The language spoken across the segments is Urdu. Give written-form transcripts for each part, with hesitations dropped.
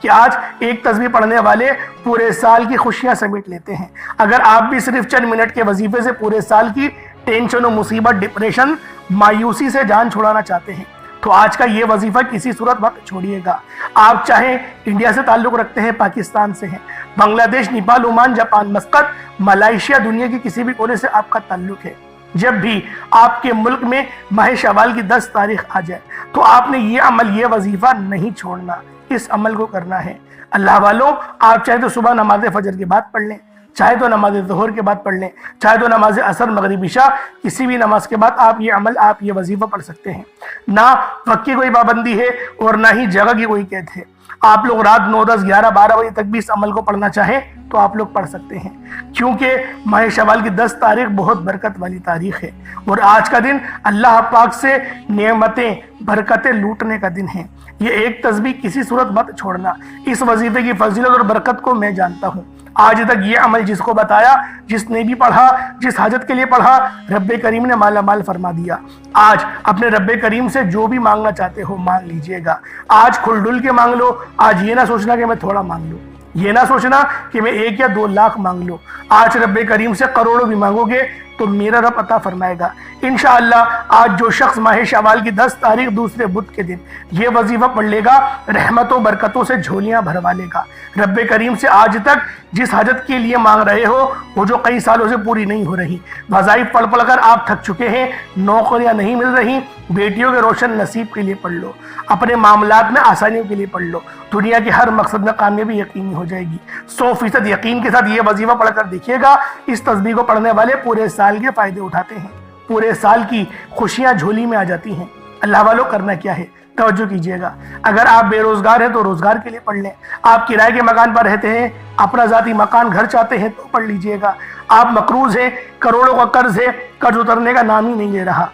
کہ آج ایک تسبیح پڑھنے والے پورے سال کی خوشیاں سمیٹ لیتے ہیں۔ اگر آپ بھی صرف چند منٹ کے وظیفے سے پورے سال کی ٹینشن و مصیبت، ڈپریشن، مایوسی سے جان چھڑانا چاہتے ہیں تو آج کا یہ وظیفہ کسی صورت وقت چھوڑیے گا۔ آپ چاہیں انڈیا سے تعلق رکھتے ہیں، پاکستان سے ہیں، بنگلہ دیش، Nepal, Oman, Japan, Muscat, Malaysia, دنیا کی کسی بھی کونے سے آپ کا تعلق ہے، جب بھی آپ کے ملک میں ماہ شوال کی 10 تاریخ آ جائے تو آپ نے یہ عمل، یہ وظیفہ نہیں چھوڑنا، اس عمل کو کرنا ہے۔ اللہ والوں، آپ چاہے تو صبح نماز فجر کے بعد پڑھ لیں، چاہے تو نماز ظہر کے بعد پڑھ لیں، چاہے تو نماز عصر، مغرب، عشاء، کسی بھی نماز کے بعد آپ یہ عمل، آپ یہ وظیفہ پڑھ سکتے ہیں۔ نہ وقت کی کوئی پابندی ہے اور نہ ہی جگہ کی کوئی قید ہے۔ آپ لوگ رات 9، 10، 11، 12 بجے تک بھی اس عمل کو پڑھنا چاہیں تو آپ لوگ پڑھ سکتے ہیں، کیونکہ ماہ شوال کی 10 تاریخ بہت برکت والی تاریخ ہے اور آج کا دن اللہ پاک سے نعمتیں، برکتیں لوٹنے کا دن ہے۔ یہ ایک تسبیح کسی صورت مت چھوڑنا۔ اس وظیفے کی فضیلت اور برکت کو میں جانتا ہوں۔ آج تک یہ عمل جس کو بتایا، جس نے بھی پڑھا، جس حاجت کے لیے پڑھا، رب کریم نے مالا مال فرما دیا۔ آج اپنے رب کریم سے جو بھی مانگنا چاہتے ہو مانگ لیجئے گا۔ آج کھل ڈل کے مانگ لو۔ آج یہ نہ سوچنا کہ میں تھوڑا مانگ لوں، یہ نہ سوچنا کہ میں 1 یا 2 لاکھ مانگ لوں۔ آج رب کریم سے کروڑوں بھی مانگو گے تو میرا رب عطا فرمائے گا انشاءاللہ۔ آج جو شخص ماہ شوال کی 10 تاریخ دوسرے بدھ کے دن یہ وظیفہ پڑھ لے گا، رحمتوں برکتوں سے جھولیاں بھروا لے گا۔ رب کریم سے آج تک جس حاجت کے لیے مانگ رہے ہو وہ جو کئی سالوں سے پوری نہیں ہو رہی، وظائف پڑھ پڑھ کر آپ تھک چکے ہیں، نوکریاں نہیں مل رہی، بیٹیوں کے روشن نصیب کے لیے پڑھ لو، اپنے معاملات میں آسانیوں کے لیے پڑھ لو، دنیا کے ہر مقصد میں کامیابی یقینی ہو جائے گی۔ 100% یقین کے ساتھ یہ وظیفہ پڑھ کر دیکھیے گا، اس تسبیح کو پڑھنے والے پورے سال کے فائدے اٹھاتے ہیں، پورے سال کی خوشیاں جھولی میں آ جاتی ہیں۔ اللہ والوں، کرنا کیا ہے؟ توجہ کیجئے گا۔ اگر آپ بے روزگار ہیں تو روزگار کے لیے پڑھ لیں۔ آپ کرائے کے مکان پر رہتے ہیں، اپنا ذاتی مکان گھر چاہتے ہیں تو پڑھ لیجئے گا۔ آپ مقروض ہیں، کروڑوں کا قرض ہے، قرض اترنے کا نام ہی نہیں لے رہا،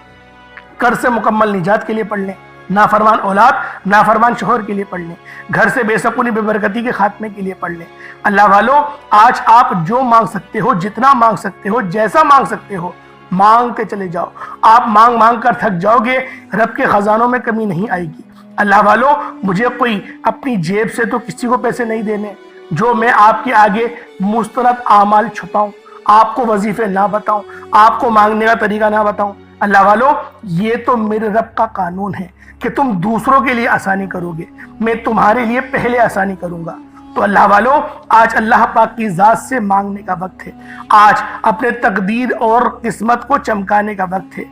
قرض سے مکمل نجات کے لیے پڑھ لیں۔ نافرمان اولاد، نافرمان شوہر کے لیے پڑھ لیں۔ گھر سے بے سکونی، بے برکتی کے خاتمے کے لیے پڑھ لیں۔ اللہ والوں، آج آپ جو مانگ سکتے ہو، جتنا مانگ سکتے ہو، جیسا مانگ سکتے ہو، مانگتے چلے جاؤ۔ آپ مانگ مانگ کر تھک جاؤ گے، رب کے خزانوں میں کمی نہیں آئے گی۔ اللہ والوں، مجھے کوئی اپنی جیب سے تو کسی کو پیسے نہیں دینے جو میں آپ کے آگے مستند اعمال چھپاؤں، آپ کو وظیفے نہ بتاؤں، آپ کو مانگنے کا طریقہ نہ بتاؤں۔ اللہ والوں، یہ تو میرے رب کا قانون ہے کہ تم دوسروں کے لیے آسانی کرو گے، میں تمہارے لیے پہلے آسانی کروں گا۔ تو اللہ والوں، آج اللہ پاک کی ذات سے مانگنے کا وقت ہے، آج اپنے تقدیر اور قسمت کو چمکانے کا وقت ہے۔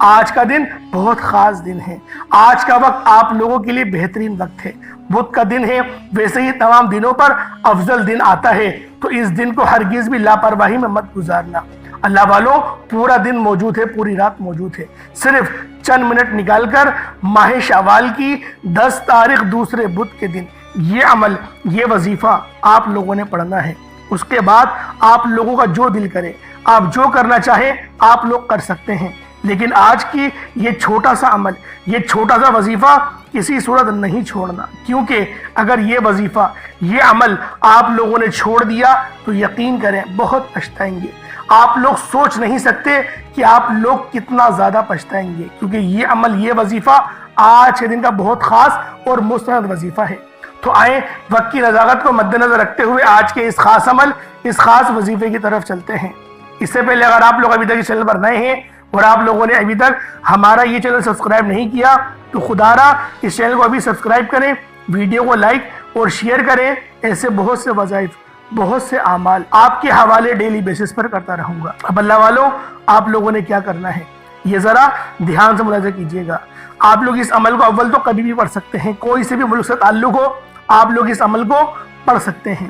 آج کا دن بہت خاص دن ہے، آج کا وقت آپ لوگوں کے لیے بہترین وقت ہے۔ بدھ کا دن ہے، ویسے ہی تمام دنوں پر افضل دن آتا ہے، تو اس دن کو ہرگز بھی لاپرواہی میں مت گزارنا۔ اللہ والوں، پورا دن موجود ہے، پوری رات موجود ہے، صرف چند منٹ نکال کر ماہ شوال کی 10 تاریخ دوسرے بدھ کے دن یہ عمل، یہ وظیفہ آپ لوگوں نے پڑھنا ہے۔ اس کے بعد آپ لوگوں کا جو دل کرے، آپ جو کرنا چاہیں آپ لوگ کر سکتے ہیں، لیکن آج کی یہ چھوٹا سا عمل، یہ چھوٹا سا وظیفہ کسی صورت نہیں چھوڑنا، کیونکہ اگر یہ وظیفہ، یہ عمل آپ لوگوں نے چھوڑ دیا تو یقین کریں بہت پچھتائیں گے۔ آپ لوگ سوچ نہیں سکتے کہ آپ لوگ کتنا زیادہ پچھتائیں گے، کیونکہ یہ عمل، یہ وظیفہ آج کے دن کا بہت خاص اور مستند وظیفہ ہے۔ تو آئیں وقت کی نزاکت کو مد نظر رکھتے ہوئے آج کے اس خاص عمل، اس خاص وظیفے کی طرف چلتے ہیں۔ اس سے پہلے اگر آپ لوگ ابھی تک اس چینل پر نئے ہیں اور آپ لوگوں نے ابھی تک ہمارا یہ چینل سبسکرائب نہیں کیا تو خدا را اس چینل کو ابھی سبسکرائب کریں، ویڈیو کو لائک اور شیئر کریں۔ ایسے بہت سے وظائف، بہت سے اعمال آپ کے حوالے ڈیلی بیسس پر کرتا رہوں گا۔ اب اللہ والوں، آپ لوگوں نے کیا کرنا ہے یہ ذرا دھیان سے ملاحظہ کیجئے گا۔ آپ لوگ اس عمل کو اول تو کبھی بھی پڑھ سکتے ہیں، کوئی سے بھی ملک سے تعلق ہو آپ لوگ اس عمل کو پڑھ سکتے ہیں،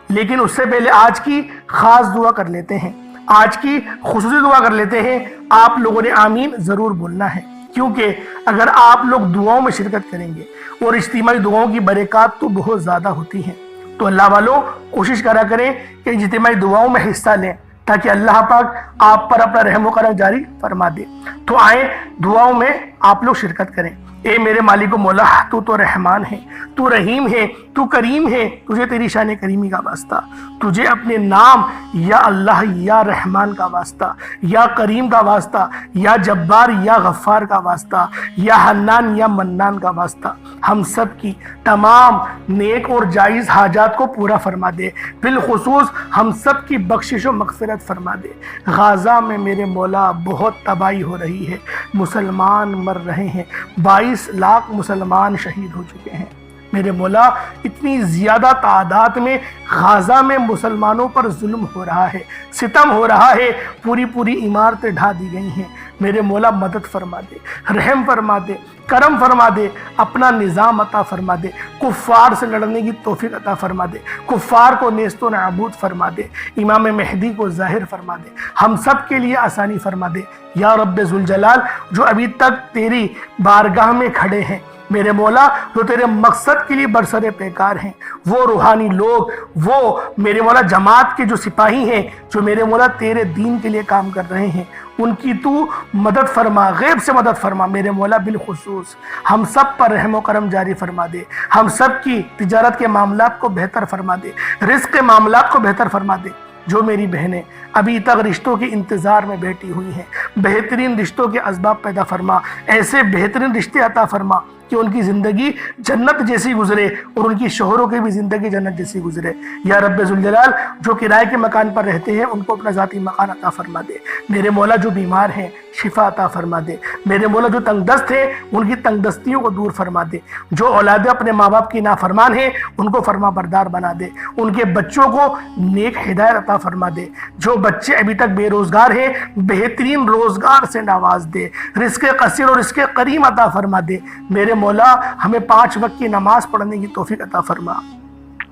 لیکن اس سے پہلے آج کی خاص دعا کر لیتے ہیں، آج کی خصوصی دعا کر لیتے ہیں۔ آپ لوگوں نے آمین ضرور بولنا ہے، کیونکہ اگر آپ لوگ دعاؤں میں شرکت کریں گے اور اجتماعی دعاؤں کی برکات تو بہت زیادہ ہوتی ہیں، تو اللہ والوں کوشش کرا کریں کہ اجتماعی دعاؤں میں حصہ لیں تاکہ اللہ پاک آپ پر اپنا رحم و کرم جاری فرما دے۔ تو آئیں دعاؤں میں آپ لوگ شرکت کریں۔ اے میرے مالک و مولا، تو رحمان ہے، تو رحیم ہے، تو کریم ہے، تجھے تیری شان کریمی کا واسطہ، تجھے اپنے نام یا اللہ یا رحمان کا واسطہ، یا کریم کا واسطہ، یا جبار یا غفار کا واسطہ، یا حنان یا منان کا واسطہ، ہم سب کی تمام نیک اور جائز حاجات کو پورا فرما دے، بالخصوص ہم سب کی بخشش و مغفرت فرما دے۔ غازہ میں میرے مولا بہت تباہی ہو رہی ہے، مسلمان مر رہے ہیں، 22 لاکھ مسلمان شہید ہو چکے ہیں۔ میرے مولا اتنی زیادہ تعداد میں غازہ میں مسلمانوں پر ظلم ہو رہا ہے، ستم ہو رہا ہے، پوری عمارتیں ڈھا دی گئی ہیں۔ میرے مولا مدد فرما دے، رحم فرما دے، کرم فرما دے، اپنا نظام عطا فرما دے، کفار سے لڑنے کی توفیق عطا فرما دے، کفار کو نیست و نابود فرما دے، امام مہدی کو ظاہر فرما دے، ہم سب کے لیے آسانی فرما دے یا رب ذوالجلال۔ جو ابھی تک تیری بارگاہ میں کھڑے ہیں میرے مولا، جو تیرے مقصد کے لیے برسر پیکار ہیں، وہ روحانی لوگ، وہ میرے مولا جماعت کے جو سپاہی ہیں، جو میرے مولا تیرے دین کے لیے کام کر رہے ہیں، ان کی تو مدد فرما، غیب سے مدد فرما میرے مولا۔ بالخصوص ہم سب پر رحم و کرم جاری فرما دے، ہم سب کی تجارت کے معاملات کو بہتر فرما دے، رزق کے معاملات کو بہتر فرما دے۔ جو میری بہنیں ابھی تک رشتوں کے انتظار میں بیٹھی ہوئی ہیں، بہترین رشتوں کے اسباب پیدا فرما، ایسے بہترین رشتے عطا فرما کہ ان کی زندگی جنت جیسی گزرے اور ان کی شوہروں کی بھی زندگی جنت جیسی گزرے یا رب ذوالجلال۔ جو کرائے کے مکان پر رہتے ہیں ان کو اپنا ذاتی مکان عطا فرما دے میرے مولا۔ جو بیمار ہیں شفا عطا فرما دے میرے مولا۔ جو تنگ دست ہیں ان کی تنگ دستیوں کو دور فرما دے۔ جو اولادیں اپنے ماں باپ کی نافرمان ہیں ان کو فرما بردار بنا دے، ان کے بچوں کو نیک ہدایت عطا فرما دے۔ جو بچے ابھی تک بے روزگار ہیں بہترین روزگار سے نواز دے، رزق قصیر اور رزق کریم عطا فرما دے میرے مولا۔ ہمیں 5 وقت کی نماز پڑھنے کی توفیق عطا فرما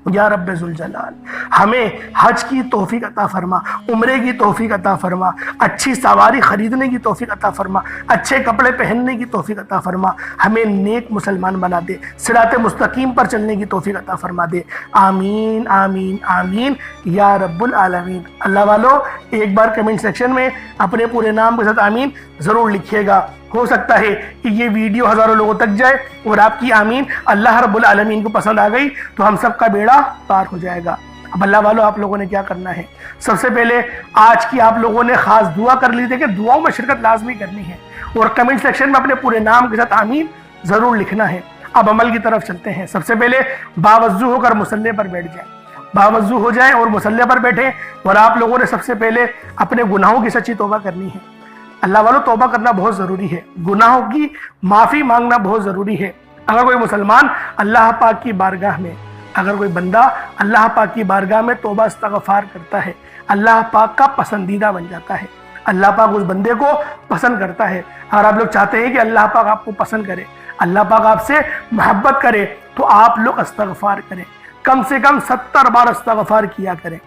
یا رب ذوالجلال۔ ہمیں حج کی توفیق عطا فرما، عمرے کی توفیق عطا فرما، اچھی سواری خریدنے کی توفیق عطا فرما، اچھے کپڑے پہننے کی توفیق عطا فرما، ہمیں نیک مسلمان بنا دے، صراط مستقیم پر چلنے کی توفیق عطا فرما دے۔ آمین آمین آمین یا رب العالمین۔ اللہ والو ایک بار کمنٹ سیکشن میں اپنے پورے نام کے ساتھ آمین ضرور لکھیے گا۔ ہو سکتا ہے کہ یہ ویڈیو ہزاروں لوگوں تک جائے اور آپ کی آمین اللہ رب العالمین کو پسند آ گئی تو ہم سب کا بیڑا پار ہو جائے گا۔ اب اللہ والو آپ لوگوں نے کیا کرنا ہے، سب سے پہلے آج کی آپ لوگوں نے خاص دعا کر لی تھی کہ دعاؤں میں شرکت لازمی کرنی ہے اور کمنٹ سیکشن میں اپنے پورے نام کے ساتھ آمین ضرور لکھنا ہے۔ اب عمل کی طرف چلتے ہیں۔ سب سے پہلے باوضو ہو کر مصلی پر بیٹھ جائیں، باوضو ہو جائیں اور مصلی پر بیٹھیں اور آپ لوگوں نے سب سے پہلے اپنے گناہوں کی سچی توبہ کرنی ہے۔ اللہ والوں توبہ کرنا بہت ضروری ہے، گناہوں کی معافی مانگنا بہت ضروری ہے۔ اگر کوئی مسلمان اللہ پاک کی بارگاہ میں، اگر کوئی بندہ اللہ پاک کی بارگاہ میں توبہ استغفار کرتا ہے، اللہ پاک کا پسندیدہ بن جاتا ہے، اللہ پاک اس بندے کو پسند کرتا ہے۔ اگر آپ لوگ چاہتے ہیں کہ اللہ پاک آپ کو پسند کرے، اللہ پاک آپ سے محبت کرے تو آپ لوگ استغفار کریں، کم سے کم 70 بار استغفار کیا کریں۔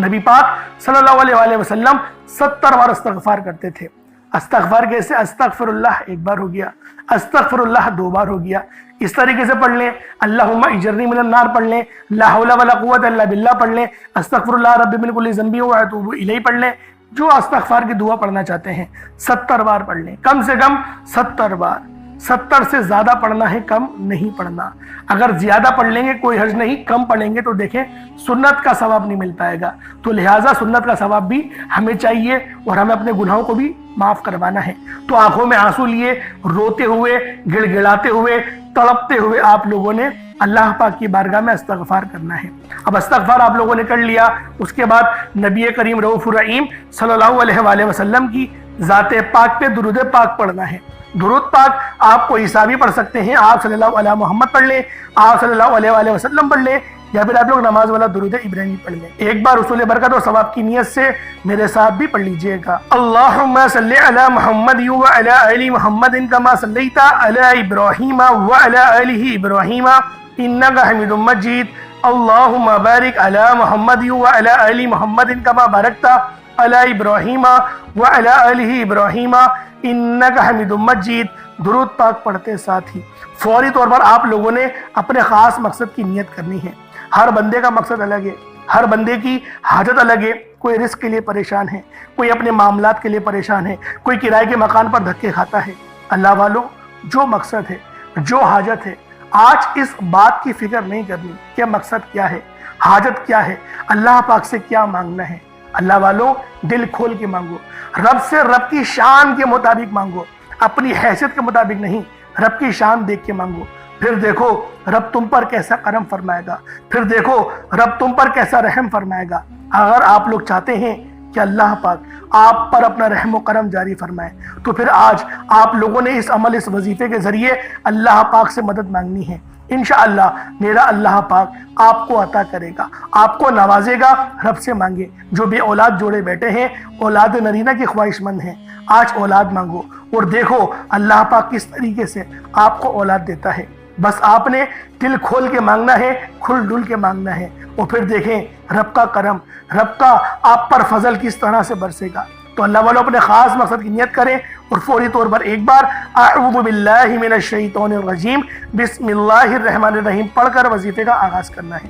نبی پاک صلی اللہ علیہ وآلہ وسلم 70 بار استغفار کرتے تھے۔ استغفار کیسے؟ استغفر اللہ 1 بار ہو گیا، استغفر اللہ 2 بار ہو گیا، اس طریقے سے پڑھ لیں۔ اللہم اجرنی من النار پڑھ لیں، لا حول ولا قوت الا باللہ پڑھ لیں، استغفر اللہ رب من کل ذنب واتوب الیہ پڑھ لیں۔ جو استغفار کی دعا پڑھنا چاہتے ہیں 70 بار پڑھ لیں، کم سے کم 70 بار۔ 70 سے زیادہ پڑھنا ہے، کم نہیں پڑھنا۔ اگر زیادہ پڑھ لیں گے کوئی حرج نہیں، کم پڑھیں گے تو دیکھیں سنت کا ثواب نہیں مل پائے گا، تو لہٰذا سنت کا ثواب بھی ہمیں چاہیے اور ہمیں اپنے گناہوں کو بھی معاف کروانا ہے۔ تو آنکھوں میں آنسو لیے، روتے ہوئے، گڑ گڑاتے ہوئے، تڑپتے ہوئے آپ لوگوں نے اللہ پاک کی بارگاہ میں استغفار کرنا ہے۔ اب استغفار آپ لوگوں نے کر لیا، اس کے بعد نبی کریم رؤوف الرحیم صلی اللہ علیہ وآلہ وسلم کی ذات پاک پہ درود پاک پڑھنا ہے۔ درود پاک آپ کو حسابی پڑھ سکتے ہیں، آپ صلی اللہ علیہ محمد پڑھ لیں، آپ صلی اللہ علیہ وآلہ وسلم پڑھ لیں، یا پھر آپ لوگ نماز والا درود ابراہیمی پڑھ لیں۔ ایک بار حصول برکت اور ثواب کی نیت سے میرے ساتھ بھی پڑھ لیجئے گا۔ اللہم صلی علی محمد وعلی آل محمد کما صلیت علی ابراہیم وعلی آل ابراہیم انک حمید مجید۔ اللہم بارک علی محمد وعلی آل محمد کما بارکت علی ابراہیم وعلی آل ابراہیم انک حمید مجید۔ درود پاک پڑھتے ساتھ ہی فوری طور پر آپ لوگوں نے اپنے خاص مقصد کی نیت کرنی ہے۔ ہر بندے کا مقصد الگ ہے، ہر بندے کی حاجت الگ ہے۔ کوئی رزق کے لیے پریشان ہے، کوئی اپنے معاملات کے لیے پریشان ہے، کوئی کرائے کے مکان پر دھکے کھاتا ہے۔ اللہ والوں جو مقصد ہے، جو حاجت ہے، آج اس بات کی فکر نہیں کرنی کہ مقصد کیا ہے، حاجت کیا ہے، اللہ پاک سے کیا مانگنا ہے۔ اللہ والوں، دل کھول کے مانگو، رب سے رب کی شان کے مطابق مانگو، اپنی حیثیت کے مطابق نہیں، رب کی شان دیکھ کے مانگو۔ پھر دیکھو رب تم پر کیسا کرم فرمائے گا، پھر دیکھو رب تم پر کیسا رحم فرمائے گا۔ اگر آپ لوگ چاہتے ہیں کہ اللہ پاک آپ پر اپنا رحم و کرم جاری فرمائے تو پھر آج آپ لوگوں نے اس عمل، اس وظیفے کے ذریعے اللہ پاک سے مدد مانگنی ہے۔ انشاءاللہ میرا اللہ پاک آپ کو عطا کرے گا، آپ کو نوازے گا۔ رب سے مانگے، جو بے اولاد جوڑے بیٹھے ہیں، اولاد نرینہ کی خواہش مند ہیں، آج اولاد مانگو اور دیکھو اللہ پاک کس طریقے سے آپ کو اولاد دیتا ہے۔ بس آپ نے دل کھول کے مانگنا ہے، کھل ڈل کے مانگنا ہے، اور پھر دیکھیں رب کا کرم، رب کا آپ پر فضل کس طرح سے برسے گا۔ تو اللہ والوں اپنے خاص مقصد کی نیت کریں اور فوری طور پر ایک بار اعوذ باللہ من الشیطان الرجیم بسم اللہ الرحمن الرحیم پڑھ کر وظیفے کا آغاز کرنا ہے۔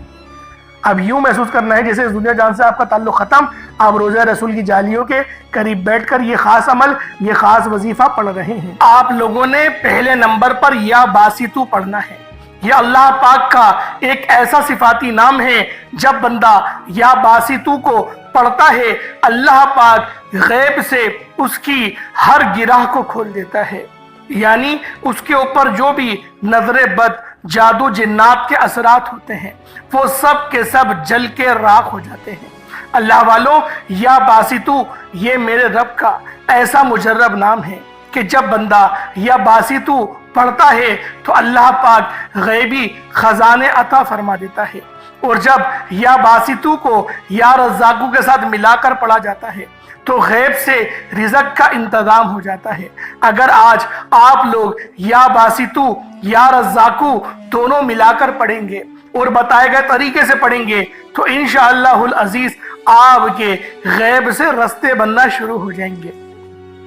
اب یوں محسوس کرنا ہے جیسے اس دنیا جان سے آپ کا تعلق ختم، آپ روزہ رسول کی جالیوں کے قریب بیٹھ کر یہ خاص عمل، یہ خاص وظیفہ پڑھ رہے ہیں۔ آپ لوگوں نے پہلے نمبر پر یا باسطو پڑھنا ہے۔ یہ اللہ پاک کا ایک ایسا صفاتی نام ہے، جب بندہ یا باسطو کو پڑھتا ہے اللہ پاک غیب سے اس کی ہر گراہ کو کھول دیتا ہے، یعنی اس کے اوپر جو بھی نظر بد، جادو، جنات کے اثرات ہوتے ہیں وہ سب کے سب جل کے راکھ ہو جاتے ہیں۔ اللہ والوں، یا باسطو یہ میرے رب کا ایسا مجرب نام ہے کہ جب بندہ یا باسطو پڑھتا ہے تو اللہ پاک غیبی خزانے عطا فرما دیتا ہے، اور جب یا باسطو کو یا رزاقو کے ساتھ ملا کر پڑھا جاتا ہے تو غیب سے رزق کا انتظام ہو جاتا ہے۔ اگر آج آپ لوگ یا باسطو یا رزاقو دونوں ملا کر پڑھیں گے اور بتائے گئے طریقے سے پڑھیں گے تو انشاءاللہ العزیز آپ کے غیب سے رستے بننا شروع ہو جائیں گے۔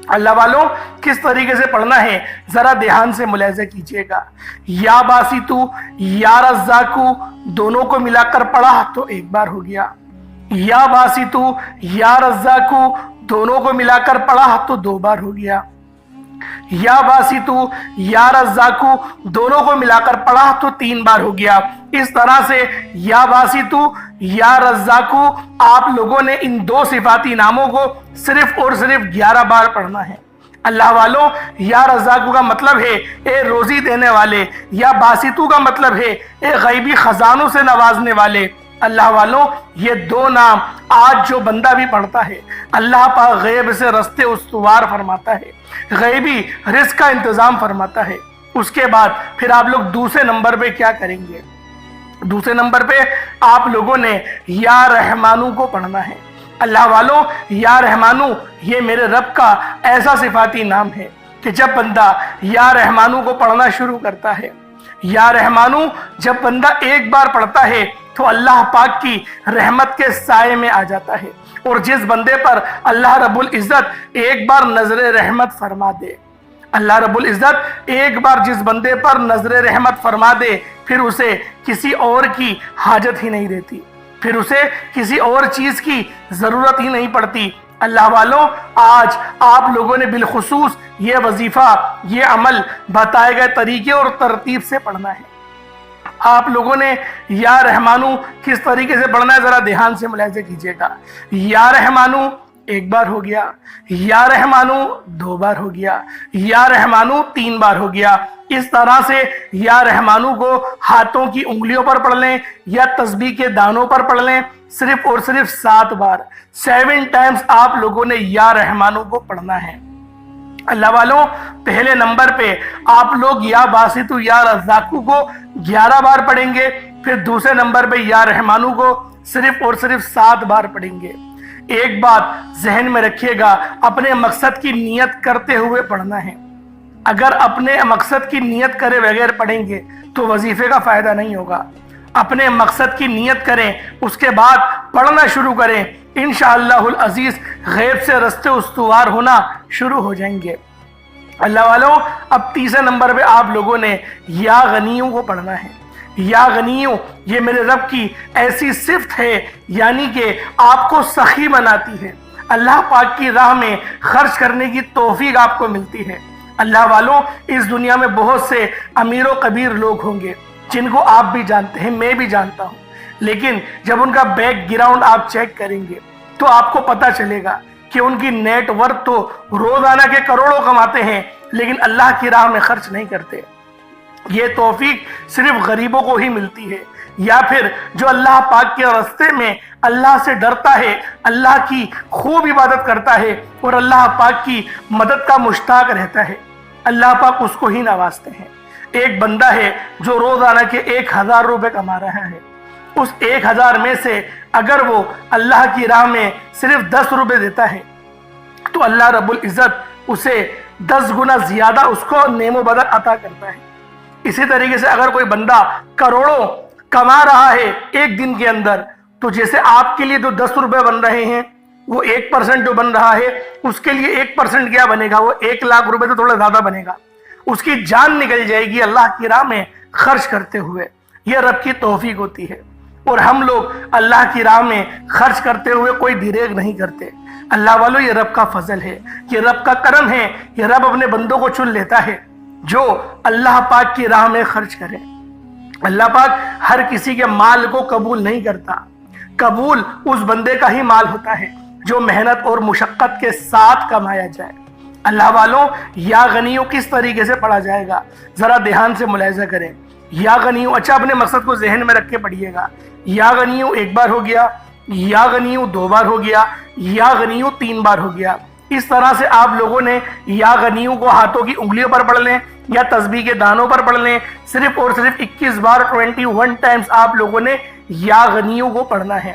اللہ والوں، کس طریقے سے پڑھنا ہے ذرا دھیان سے ملاحظہ کیجئے گا۔ یا باسطو یا رزاقو دونوں کو ملا کر پڑھا تو ایک بار ہو گیا، یا باسطو یا رزاقو دونوں کو ملا کر پڑھا تو دو بار ہو گیا، یا باسطو یا رزاقو دونوں کو ملا کر پڑھا تو تین بار ہو گیا۔ اس طرح سے یا باسطو یا رزاقو آپ لوگوں نے ان دو صفاتی ناموں کو صرف اور صرف 11 بار پڑھنا ہے۔ اللہ والوں، یا رزاقو کا مطلب ہے اے روزی دینے والے، یا باسطو کا مطلب ہے اے غیبی خزانوں سے نوازنے والے۔ اللہ والوں، یہ دو نام آج جو بندہ بھی پڑھتا ہے اللہ پاک غیب سے رستے استوار فرماتا ہے، غیبی رزق کا انتظام فرماتا ہے۔ اس کے بعد پھر آپ لوگ دوسرے نمبر پہ کیا کریں گے؟ دوسرے نمبر پہ آپ لوگوں نے یا رحمانو کو پڑھنا ہے۔ اللہ والوں، یا رحمانو یہ میرے رب کا ایسا صفاتی نام ہے کہ جب بندہ یا رحمانو کو پڑھنا شروع کرتا ہے، یا رحمانو جب بندہ ایک بار پڑھتا ہے تو اللہ پاک کی رحمت کے سائے میں آ جاتا ہے، اور جس بندے پر اللہ رب العزت ایک بار نظر رحمت فرما دے، اللہ رب العزت ایک بار جس بندے پر نظر رحمت فرما دے پھر اسے کسی اور کی حاجت ہی نہیں رہتی، پھر اسے کسی اور چیز کی ضرورت ہی نہیں پڑتی۔ اللہ والوں، آج آپ لوگوں نے بالخصوص یہ وظیفہ، یہ عمل بتائے گئے طریقے اور ترتیب سے پڑھنا ہے۔ آپ لوگوں نے یا رحمانو کس طریقے سے پڑھنا ہے ذرا دھیان سے ملاحظہ کیجئے گا۔ یا رحمانو ایک بار ہو گیا، یا رحمانو دو بار ہو گیا، یا رحمانو تین بار ہو گیا۔ اس طرح سے یا رحمانو کو ہاتھوں کی انگلیوں پر پڑھ لیں یا تسبیح کے دانوں پر پڑھ لیں، صرف اور صرف 7 بار، 7 ٹائمز آپ لوگوں نے یا رحمانو کو پڑھنا ہے۔ اللہ والوں، پہلے نمبر پہ آپ لوگ یا باسطو یا رزاقو کو 11 بار پڑھیں گے، پھر دوسرے نمبر پہ یا رحمانو کو صرف اور صرف 7 بار پڑھیں گے۔ ایک بات ذہن میں رکھیے گا، اپنے مقصد کی نیت کرتے ہوئے پڑھنا ہے۔ اگر اپنے مقصد کی نیت کرے بغیر پڑھیں گے تو وظیفے کا فائدہ نہیں ہوگا۔ اپنے مقصد کی نیت کریں، اس کے بعد پڑھنا شروع کریں، انشاءاللہ العزیز غیب سے رستے استوار ہونا شروع ہو جائیں گے۔ اللہ والوں، اب تیسرے نمبر پہ آپ لوگوں نے یا غنیوں کو پڑھنا ہے۔ یا غنیوں یہ میرے رب کی ایسی صفت ہے، یعنی کہ آپ کو سخی بناتی ہے، اللہ پاک کی راہ میں خرچ کرنے کی توفیق آپ کو ملتی ہے۔ اللہ والوں، اس دنیا میں بہت سے امیر و کبیر لوگ ہوں گے جن کو آپ بھی جانتے ہیں، میں بھی جانتا ہوں، لیکن جب ان کا بیک گراؤنڈ آپ چیک کریں گے تو آپ کو پتہ چلے گا کہ ان کی نیٹ ورتھ تو روزانہ کے کروڑوں کماتے ہیں لیکن اللہ کی راہ میں خرچ نہیں کرتے۔ یہ توفیق صرف غریبوں کو ہی ملتی ہے، یا پھر جو اللہ پاک کے راستے میں اللہ سے ڈرتا ہے، اللہ کی خوب عبادت کرتا ہے اور اللہ پاک کی مدد کا مشتاق رہتا ہے، اللہ پاک اس کو ہی نوازتے ہیں۔ ایک بندہ ہے جو روزانہ کے 1000 روپے کما رہا ہے، اس 1000 میں سے اگر وہ اللہ کی راہ میں صرف 10 روپے دیتا ہے تو اللہ رب العزت اسے 10 گنا زیادہ اس کو نعم و بدل عطا کرتا ہے۔ اسی طریقے سے اگر کوئی بندہ کروڑوں کما رہا ہے ایک دن کے اندر، تو جیسے آپ کے لیے جو 10 روپے بن رہے ہیں وہ 1% جو بن رہا ہے، اس کے لیے 1% کیا بنے گا؟ وہ 1 لاکھ روپے تو تھوڑا زیادہ بنے گا، اس کی جان نکل جائے گی اللہ کی راہ میں خرچ کرتے ہوئے۔ یہ رب کی توفیق ہوتی ہے، اور ہم لوگ اللہ کی راہ میں خرچ کرتے ہوئے کوئی ڈیریگ نہیں کرتے۔ اللہ والوں، یہ رب کا فضل ہے، یہ رب کا کرم ہے، یہ رب اپنے بندوں کو چن لیتا ہے جو اللہ پاک کی راہ میں خرچ کرے۔ اللہ پاک ہر کسی کے مال کو قبول نہیں کرتا، قبول اس بندے کا ہی مال ہوتا ہے جو محنت اور مشقت کے ساتھ کمایا جائے۔ اللہ والوں، یا غنیوں کس طریقے سے پڑھا جائے گا ذرا دھیان سے ملاحظہ کریں۔ یا غنیوں، اچھا اپنے مقصد کو ذہن میں رکھ کے پڑھیے گا۔ یا غنیوں 1 بار ہو گیا، یا غنیوں 2 بار ہو گیا، یا غنیوں 3 بار ہو گیا۔ اس طرح سے آپ لوگوں نے یا غنیوں کو ہاتھوں کی انگلیوں پر پڑھ لیں یا تسبیح کے دانوں پر پڑھ لیں، صرف اور صرف 21 بار 21 ٹائمز آپ لوگوں نے یا غنیوں کو پڑھنا ہے۔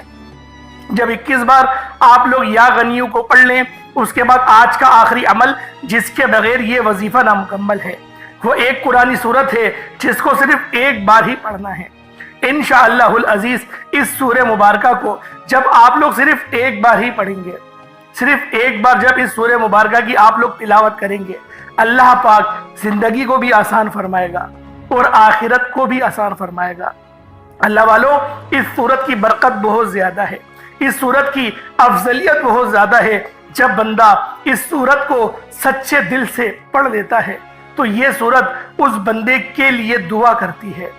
جب 21 بار آپ لوگ یا غنیوں کو پڑھ لیں، اس کے بعد آج کا آخری عمل جس کے بغیر یہ وظیفہ نامکمل ہے، وہ ایک قرآنی سورت ہے جس کو صرف 1 بار ہی پڑھنا ہے۔ انشاءاللہ العزیز اس سورہ مبارکہ کو جب آپ لوگ صرف 1 بار ہی پڑھیں گے، صرف 1 بار جب اس سورہ مبارکہ کی آپ لوگ تلاوت کریں گے، اللہ پاک زندگی کو بھی آسان فرمائے گا اور آخرت کو بھی آسان فرمائے گا۔ اللہ والوں، اس سورت کی برکت بہت زیادہ ہے، اس سورت کی افضلیت بہت زیادہ ہے۔ جب بندہ اس سورت کو سچے دل سے پڑھ لیتا ہے تو یہ سورت اس بندے کے لیے دعا کرتی ہے،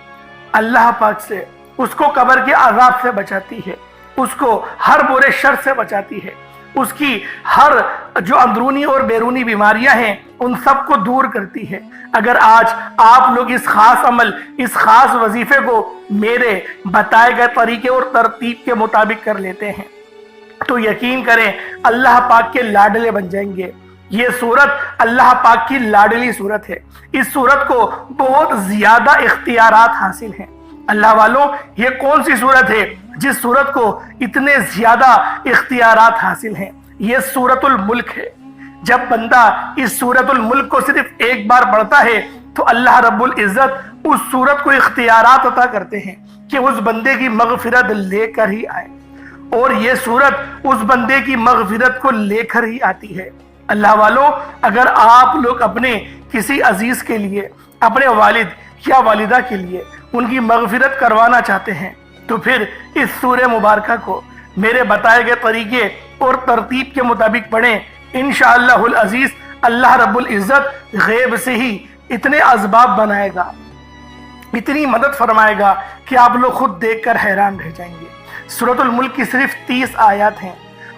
اللہ پاک سے، اس کو قبر کے عذاب سے بچاتی ہے، اس کو ہر برے شر سے بچاتی ہے، اس کی ہر جو اندرونی اور بیرونی بیماریاں ہیں ان سب کو دور کرتی ہے۔ اگر آج آپ لوگ اس خاص عمل، اس خاص وظیفے کو میرے بتائے گئے طریقے اور ترتیب کے مطابق کر لیتے ہیں تو یقین کریں اللہ پاک کے لاڈلے بن جائیں گے۔ یہ سورت اللہ پاک کی لاڈلی سورت ہے، اس سورت کو بہت زیادہ اختیارات حاصل ہیں۔ اللہ والوں، یہ کون سی سورت ہے جس سورت کو اتنے زیادہ اختیارات حاصل ہیں؟ یہ سورت الملک ہے۔ جب بندہ اس سورت الملک کو صرف 1 بار پڑھتا ہے تو اللہ رب العزت اس سورت کو اختیارات عطا کرتے ہیں کہ اس بندے کی مغفرت لے کر ہی آئے، اور یہ سورت اس بندے کی مغفرت کو لے کر ہی آتی ہے۔ اللہ والوں، اگر آپ لوگ اپنے کسی عزیز کے لیے، اپنے والد یا والدہ کے لیے ان کی مغفرت کروانا چاہتے ہیں تو پھر اس سورہ مبارکہ کو میرے بتائے گئے طریقے اور ترتیب کے مطابق پڑھیں۔ انشاءاللہ العزیز اللہ رب العزت غیب سے ہی اتنے اسباب بنائے گا، اتنی مدد فرمائے گا کہ آپ لوگ خود دیکھ کر حیران رہ جائیں گے۔ سورۃ الملک کی صرف 30 آیات ہیں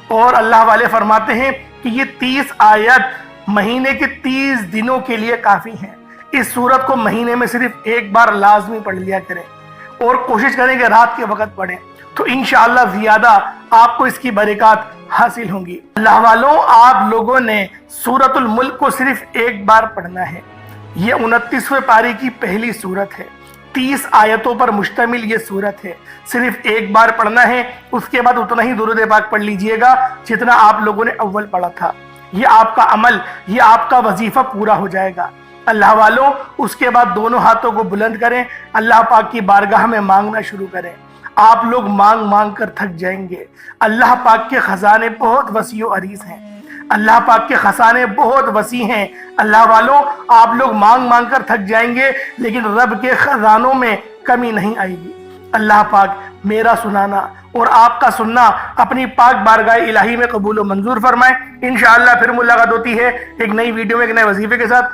اور اللہ والے فرماتے ہیں کہ یہ 30 آیات مہینے کے 30 دنوں کے لیے کافی ہیں۔ اس سورت کو مہینے میں صرف 1 بار لازمی پڑھ لیا کریں اور کوشش کریں کہ رات کے وقت پڑھیں تو انشاءاللہ زیادہ آپ کو اس کی برکات حاصل ہوں گی۔ اللہ والوں، آپ لوگوں نے سورۃ الملک کو صرف 1 بار پڑھنا ہے۔ یہ 29ویں پارے کی پہلی سورت ہے، 30 آیتوں پر مشتمل یہ سورت ہے۔ صرف 1 بار پڑھنا ہے، اس کے بعد اتنا ہی درود پاک پڑھ لیجئے گا جتنا آپ لوگوں نے اول پڑھا تھا۔ یہ آپ کا عمل، یہ آپ کا وظیفہ پورا ہو جائے گا۔ اللہ والوں، اس کے بعد دونوں ہاتھوں کو بلند کریں، اللہ پاک کی بارگاہ میں مانگنا شروع کریں۔ آپ لوگ مانگ مانگ کر تھک جائیں گے۔ اللہ پاک کے خزانے بہت وسیع و عریض ہیں، اللہ پاک کے خزانے بہت وسیع ہیں۔ اللہ والوں، آپ لوگ مانگ مانگ کر تھک جائیں گے لیکن رب کے خزانوں میں کمی نہیں آئے گی۔ اللہ پاک میرا سنانا اور آپ کا سننا اپنی پاک بارگاہ الہی میں قبول و منظور فرمائے۔ انشاءاللہ پھر ملاقات ہوتی ہے ایک نئی ویڈیو میں ایک نئے وظیفے کے ساتھ۔